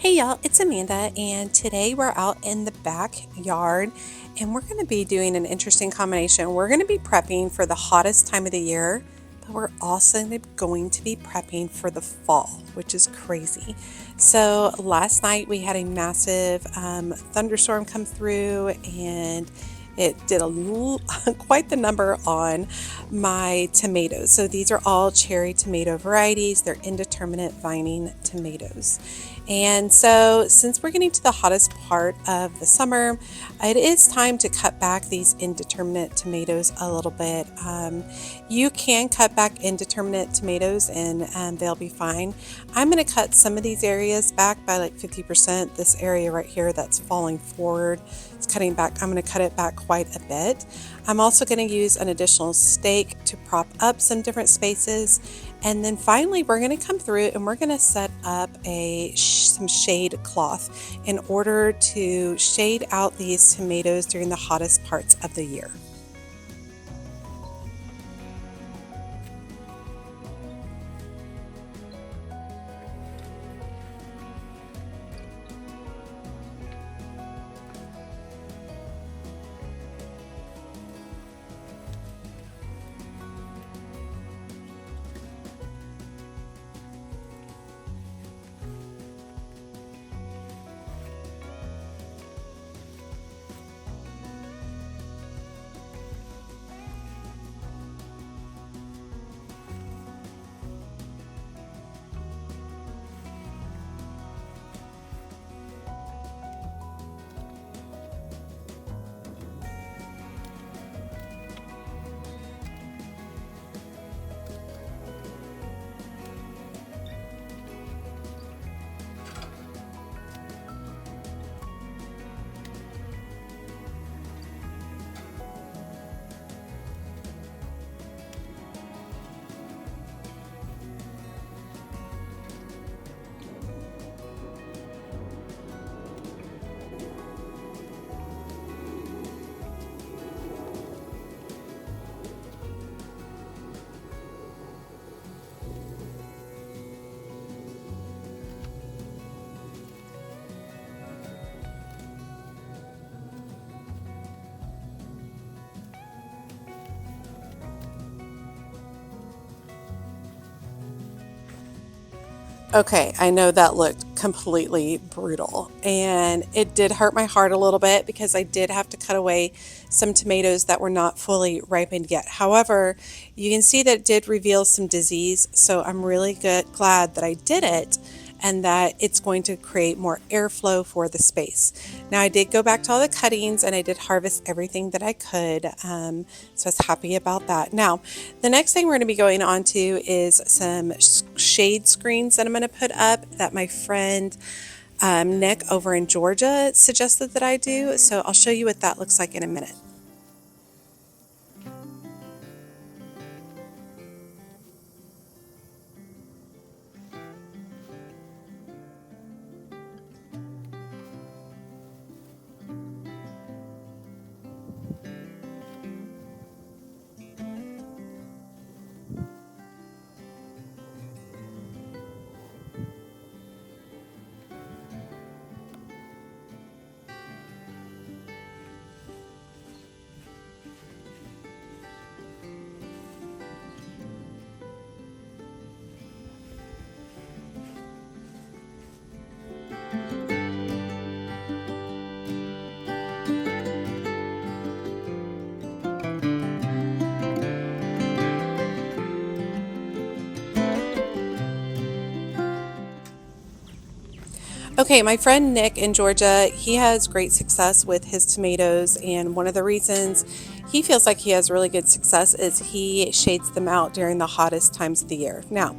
Hey y'all, it's Amanda, and today we're out in the backyard and we're going to be doing an interesting combination. We're going to be prepping for the hottest time of the year, but we're also going to be prepping for the fall, which is crazy. So, last night we had a massive thunderstorm come through and it did quite the number on my tomatoes. So these are all cherry tomato varieties. They're indeterminate vining tomatoes. And so, since we're getting to the hottest part of the summer, it is time to cut back these indeterminate tomatoes a little bit. You can cut back indeterminate tomatoes and they'll be fine. I'm going to cut some of these areas back by like 50%. This area right here that's falling forward, it's cutting back. I'm going to cut it back quite a bit. I'm also going to use an additional stake to prop up some different spaces. And then finally, we're going to come through and we're going to set up some shade cloth in order to shade out these tomatoes during the hottest parts of the year. Okay, I know that looked completely brutal and it did hurt my heart a little bit because I did have to cut away some tomatoes that were not fully ripened yet. However, you can see that it did reveal some disease, so I'm really glad that I did it and that it's going to create more airflow for the space. Now, I did go back to all the cuttings and I did harvest everything that I could, so I was happy about that. Now, the next thing we're going to be going on to is some shade screens that I'm going to put up that my friend Nick over in Georgia suggested that I do. So I'll show you what that looks like in a minute. Okay, my friend Nick in Georgia, he has great success with his tomatoes, and one of the reasons he feels like he has really good success is he shades them out during the hottest times of the year. Now,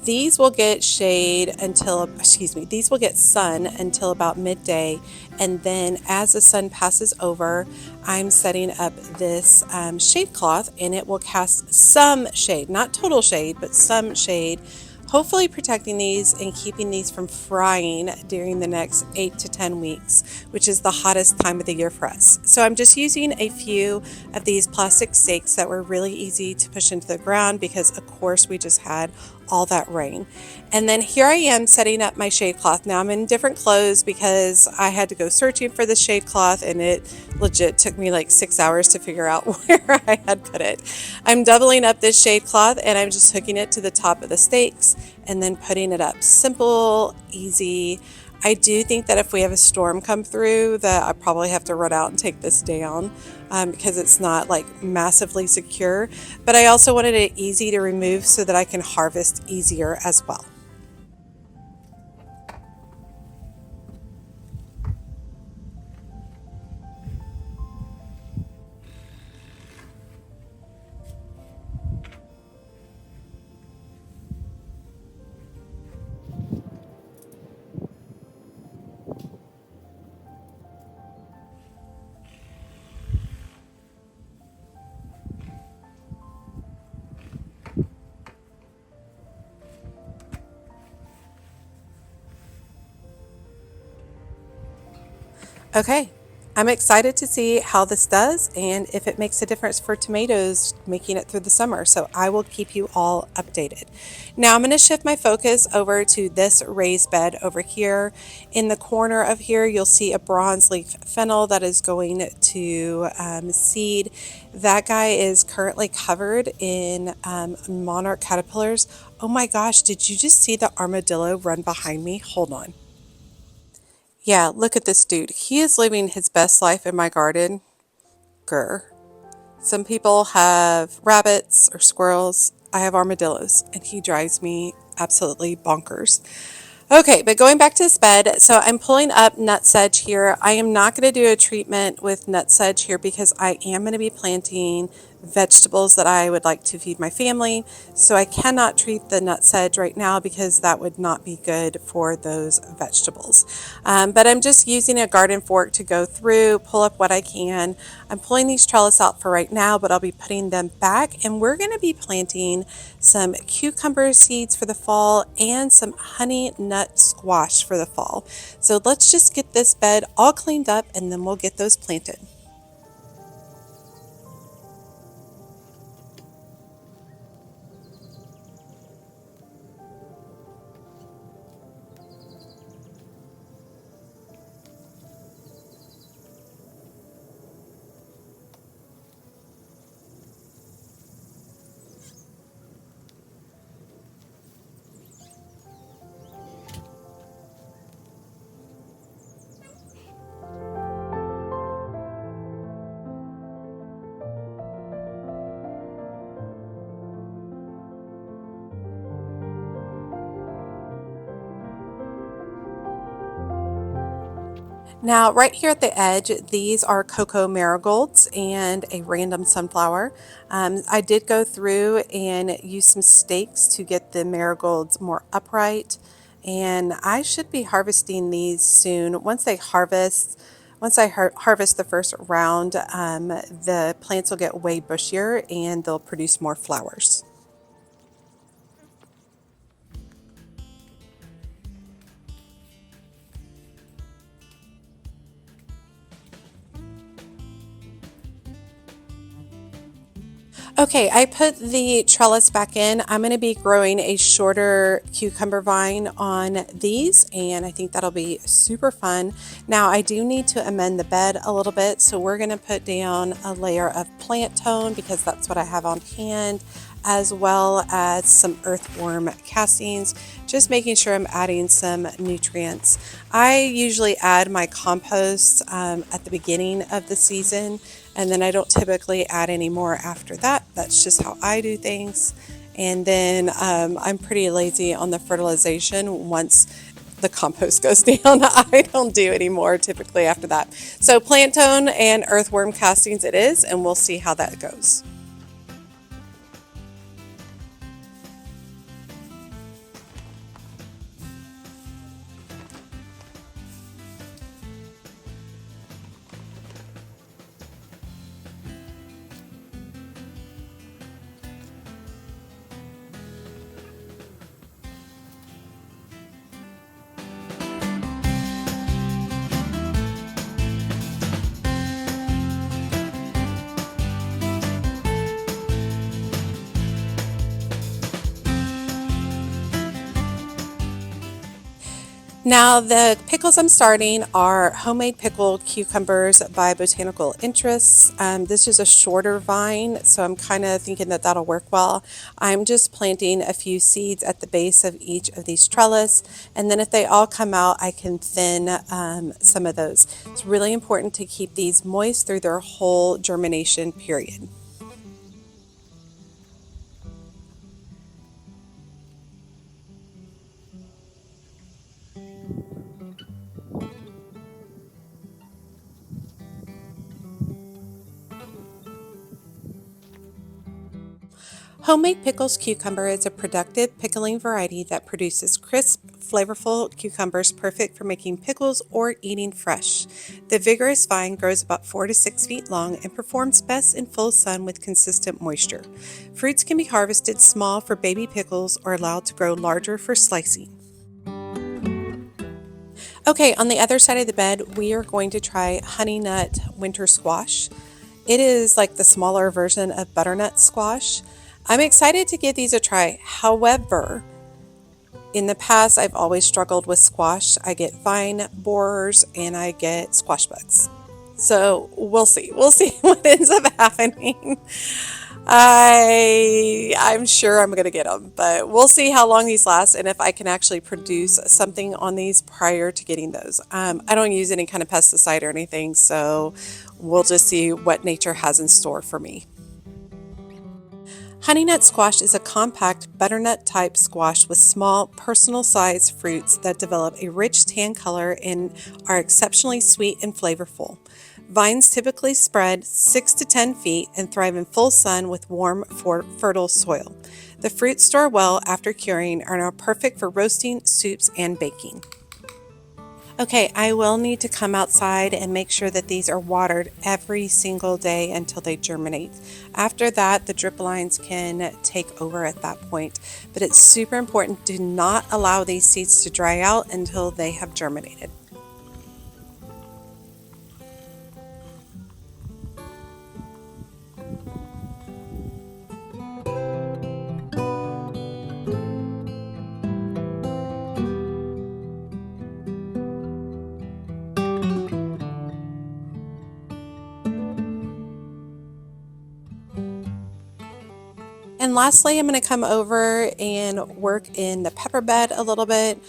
these will get these will get sun until about midday, and then as the sun passes over, I'm setting up this shade cloth, and it will cast some shade, not total shade, but some shade, hopefully protecting these and keeping these from frying during the next 8 to 10 weeks, which is the hottest time of the year for us. So I'm just using a few of these plastic stakes that were really easy to push into the ground because of course we just had all that rain. And then here I am setting up my shade cloth. Now I'm in different clothes because I had to go searching for the shade cloth, and it legit took me like 6 hours to figure out where I had put it. I'm doubling up this shade cloth and I'm just hooking it to the top of the stakes and then putting it up. Simple, easy. I do think that if we have a storm come through, that I probably have to run out and take this down, because it's not like massively secure. But I also wanted it easy to remove so that I can harvest easier as well. Okay, I'm excited to see how this does and if it makes a difference for tomatoes making it through the summer. So I will keep you all updated. Now I'm going to shift my focus over to this raised bed over here. In the corner of here, you'll see a bronze leaf fennel that is going to seed. That guy is currently covered in monarch caterpillars. Oh my gosh, did you just see the armadillo run behind me? Hold on. Yeah, look at this dude. He is living his best life in my garden. Grr. Some people have rabbits or squirrels. I have armadillos, and he drives me absolutely bonkers. Okay, but going back to this bed, so I'm pulling up nutsedge here. I am not going to do a treatment with nutsedge here because I am going to be planting vegetables that I would like to feed my family. So I cannot treat the nutsedge right now because that would not be good for those vegetables. But I'm just using a garden fork to go through, pull up what I can. I'm pulling these trellis out for right now, but I'll be putting them back, and we're going to be planting some cucumber seeds for the fall and some honey nut squash for the fall. So let's just get this bed all cleaned up and then we'll get those planted. Now, right here at the edge, these are cocoa marigolds and a random sunflower. I did go through and use some stakes to get the marigolds more upright, and I should be harvesting these soon. Once I harvest the first round, the plants will get way bushier and they'll produce more flowers. Okay, I put the trellis back in. I'm going to be growing a shorter cucumber vine on these, and I think that'll be super fun. Now, I do need to amend the bed a little bit, so we're going to put down a layer of plant tone because that's what I have on hand, as well as some earthworm castings, just making sure I'm adding some nutrients. I usually add my compost at the beginning of the season, and then I don't typically add any more after that. That's just how I do things. And then I'm pretty lazy on the fertilization once the compost goes down. I don't do any more typically after that. So plant tone and earthworm castings it is, and we'll see how that goes. Now, the pickles I'm starting are homemade pickled cucumbers by Botanical Interests. This is a shorter vine, so I'm kind of thinking that that'll work well. I'm just planting a few seeds at the base of each of these trellis, and then if they all come out, I can thin some of those. It's really important to keep these moist through their whole germination period. Homemade pickles cucumber is a productive pickling variety that produces crisp, flavorful cucumbers perfect for making pickles or eating fresh. The vigorous vine grows about 4 to 6 feet long and performs best in full sun with consistent moisture. Fruits can be harvested small for baby pickles or allowed to grow larger for slicing. Okay, on the other side of the bed, we are going to try honey nut winter squash. It is like the smaller version of butternut squash. I'm excited to give these a try. However, in the past, I've always struggled with squash. I get vine borers and I get squash bugs. So we'll see. We'll see what ends up happening. I'm sure I'm gonna get them, but we'll see how long these last and if I can actually produce something on these prior to getting those. I don't use any kind of pesticide or anything, so we'll just see what nature has in store for me. Honey nut squash is a compact butternut type squash with small, personal sized fruits that develop a rich tan color and are exceptionally sweet and flavorful. Vines typically spread 6 to 10 feet and thrive in full sun with warm, fertile soil. The fruits store well after curing and are perfect for roasting, soups, and baking. Okay, I will need to come outside and make sure that these are watered every single day until they germinate. After that, the drip lines can take over at that point. But it's super important, do not allow these seeds to dry out until they have germinated. And lastly, I'm going to come over and work in the pepper bed a little bit.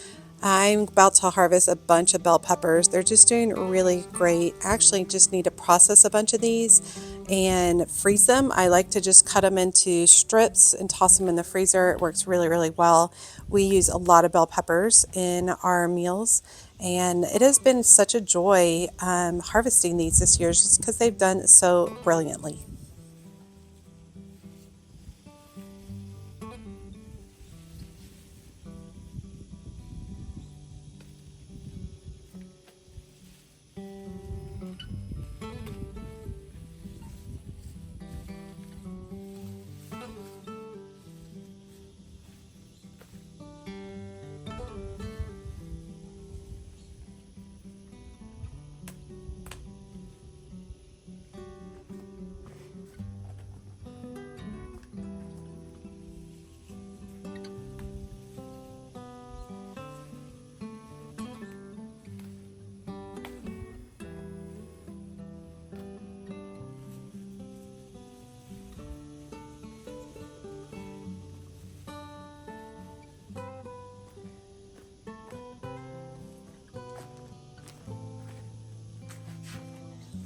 I'm about to harvest a bunch of bell peppers. They're just doing really great. I actually just need to process a bunch of these and freeze them. I like to just cut them into strips and toss them in the freezer. It works really, really well. We use a lot of bell peppers in our meals, and it has been such a joy harvesting these this year just because they've done so brilliantly.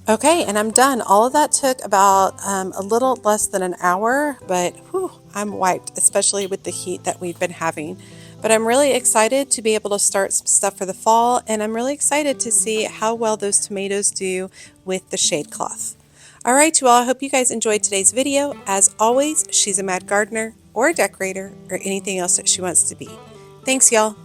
Okay, and I'm done. All of that took about a little less than an hour, but whew, I'm wiped, especially with the heat that we've been having. But I'm really excited to be able to start some stuff for the fall, and I'm really excited to see how well those tomatoes do with the shade cloth. All right, you all, I hope you guys enjoyed today's video. As always, she's a mad gardener or a decorator or anything else that she wants to be. Thanks, y'all.